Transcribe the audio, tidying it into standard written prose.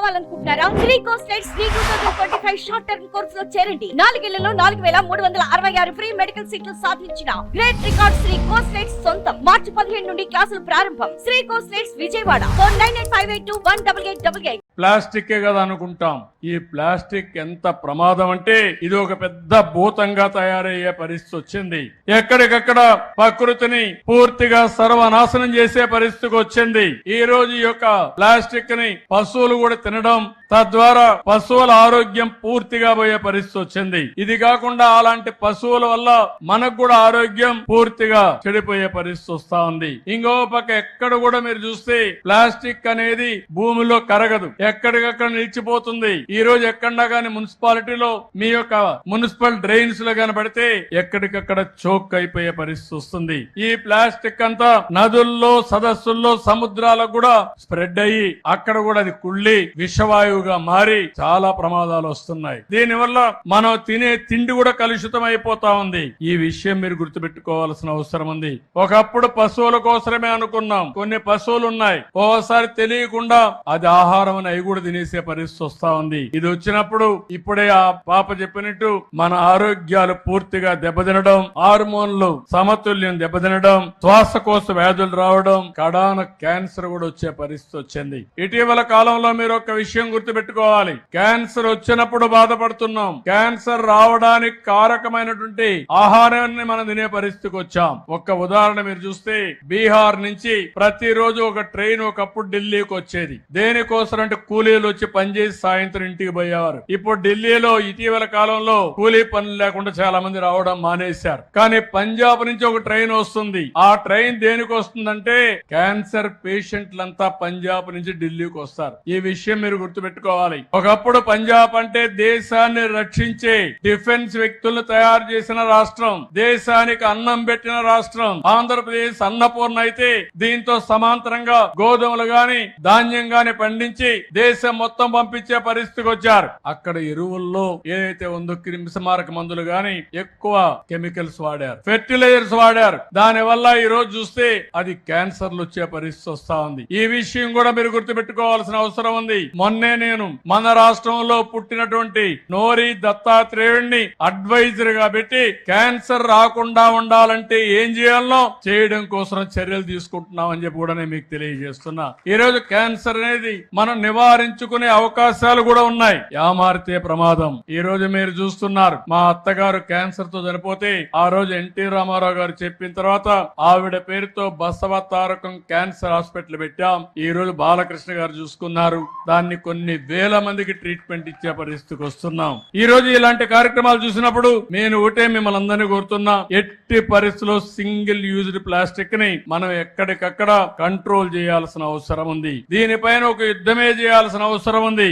కావాలనుకుంటున్నారా? Shri కోస్టెడ్ Shri 2025 short term కోర్సులో చేరండి. 4 ఏళ్లలో 4366 ఫ్రీ మెడికల్ సీట్లు సాధించిన గ్రేట్ రికార్డ్ శ్రీ కోస్టెడ్ సొంతం. మార్చి 15 నుండి క్లాసులు ప్రారంభం. శ్రీ కోస్టెడ్ విజయవాడ. ఫోన్ 9858218888. ప్లాస్టిక్ కదా అనుకుంటాం. ఈ ప్లాస్టిక్ ఎంత ప్రమాదం అంటే ఇది ఒక పెద్ద భూతంగా తయారయ్యే పరిస్థితి వచ్చింది. ఎక్కడికక్కడ ప్రకృతిని పూర్తిగా సర్వనాశనం చేసే పరిస్థితికి వచ్చింది. ఈ రోజు ఈ యొక్క ప్లాస్టిక్ ని పశువులు కూడా తినడం, తద్వారా పశువుల ఆరోగ్యం పూర్తిగా పోయే పరిస్థితి వచ్చింది. ఇది కాకుండా అలాంటి పశువుల వల్ల మనకు కూడా ఆరోగ్యం పూర్తిగా చెడిపోయే పరిస్థితి వస్తా ఉంది. ఇంకో పక్క ఎక్కడ కూడా మీరు చూస్తే ప్లాస్టిక్ అనేది భూమిలో కరగదు, ఎక్కడికక్కడ నిలిచిపోతుంది. ఈ రోజు ఎక్కడా గాని మున్సిపాలిటీలో మీ యొక్క మున్సిపల్ డ్రైన్స్ లో కనబడితే ఎక్కడికక్కడ చోక్ అయిపోయే పరిస్థితి వస్తుంది. ఈ ప్లాస్టిక్ అంతా నదుల్లో, సదస్సుల్లో, సముద్రాలకు కూడా స్ప్రెడ్ అయ్యి అక్కడ కూడా అది కుళ్ళి విషవాయువుగా మారి చాలా ప్రమాదాలు వస్తున్నాయి. దీనివల్ల మనం తినే తిండి కూడా కలుషితం అయిపోతా ఉంది. ఈ విషయం మీరు గుర్తుపెట్టుకోవాల్సిన అవసరం ఉంది. ఒకప్పుడు పశువుల కోసమే అనుకున్నాం, కొన్ని పశువులు ఉన్నాయి, ఓసారి తెలియకుండా అది ఆహారం అని అవి కూడా తినేసే పరిస్థితి వస్తా ఉంది. ఇది వచ్చినప్పుడు ఇప్పుడే ఆ పాప చెప్పినట్టు మన ఆరోగ్యాలు పూర్తిగా దెబ్బతినడం, హార్మోన్లు సమతుల్యం దెబ్బతినడం, శ్వాసకోశ వ్యాధులు రావడం, కడాన క్యాన్సర్ కూడా వచ్చే పరిస్థితి వచ్చింది. ఇటీవల కాలంలో మీరు ఒక విషయం గుర్తుపెట్టుకోవాలి. క్యాన్సర్ వచ్చినప్పుడు బాధపడుతున్నాం, క్యాన్సర్ రావడానికి కారకమైనటువంటి ఆహారాన్ని మనం తినే పరిస్థితికి వచ్చాం. ఒక్క ఉదాహరణ మీరు చూస్తే బీహార్ నుంచి ప్రతిరోజు ఒక ట్రైన్ ఒకప్పుడు ఢిల్లీకి వచ్చేది. దేనికోసం అంటే కూలీలు వచ్చి పనిచేసి సాయంత్రం ఇంటికి పోయేవారు. ఇప్పుడు ఢిల్లీలో ఇటీవల కాలంలో కూలీ పనులు లేకుండా చాలా మంది రావడం మానేశారు. కానీ పంజాబ్ నుంచి ఒక ట్రైన్ వస్తుంది. ఆ ట్రైన్ దేనికి వస్తుందంటే క్యాన్సర్ పేషెంట్లంతా పంజాబ్ నుంచి ఢిల్లీకి వస్తారు. ఈ విషయం మీరు గుర్తుపెట్టుకోవాలి. ఒకప్పుడు పంజాబ్ అంటే దేశాన్ని రక్షించే డిఫెన్స్ వ్యక్తులను తయారు చేసిన రాష్ట్రం, దేశానికి అన్నం పెట్టిన రాష్ట్రం. ఆంధ్రప్రదేశ్ అన్నపూర్ణ అయితే దీంతో సమాంతరంగా గోధుమలు గాని ధాన్యం గాని పండించి దేశం మొత్తం పంపించే పరిస్థితికి వచ్చారు. అక్కడ ఎరువుల్లో ఏదైతే ఉందో క్రిమిసంహారక మందులు గాని ఎక్కువ కెమికల్స్ వాడారు, ఫెర్టిలైజర్స్ వాడారు. దాని వల్ల ఈ రోజు చూస్తే అది క్యాన్సర్లు వచ్చే పరిస్థితి వస్తా ఉంది. ఈ విషయం కూడా మీరు గుర్తుపెట్టుకోవాల్సిన అవసరం ఉంది. మొన్నే నేను మన రాష్ట్రంలో పుట్టినటువంటి నోరి దత్తాత్రేయుడిని అడ్వైజర్ గా పెట్టి క్యాన్సర్ రాకుండా ఉండాలంటే ఏం చేయాలో చేయడం కోసం చర్యలు తీసుకుంటున్నామని చెప్పి కూడా నేను మీకు తెలియజేస్తున్నా. ఈ రోజు క్యాన్సర్ అనేది మనం నివారించుకునే అవకాశాలు కూడా ఉన్నాయి. యామారితే ప్రమాదం. ఈ రోజు మీరు చూస్తున్నారు, మా అత్తగారు క్యాన్సర్ తో చనిపోతే ఆ రోజు ఎన్టీ రామారావు గారు చెప్పిన తర్వాత ఆవిడ పేరుతో బసవ తారకం క్యాన్సర్ హాస్పిటల్ పెట్టాం. ఈ రోజు బాలకృష్ణ గారు చూసుకున్నారు. దాన్ని కొన్ని వేల మందికి ట్రీట్మెంట్ ఇచ్చే పరిస్థితికి వస్తున్నాం. ఈ రోజు ఇలాంటి కార్యక్రమాలు చూసినప్పుడు నేను ఒకటే మిమ్మల్ని అందరినీ కోరుతున్నా, ఎట్టి పరిస్థితుల్లో సింగిల్ యూజ్డ్ ప్లాస్టిక్ ని మనం ఎక్కడికక్కడ కంట్రోల్ చేయాల్సిన అవసరం ఉంది. దీనిపైన ఒక యుద్ధమే చేయాల్సిన అవసరం ఉంది.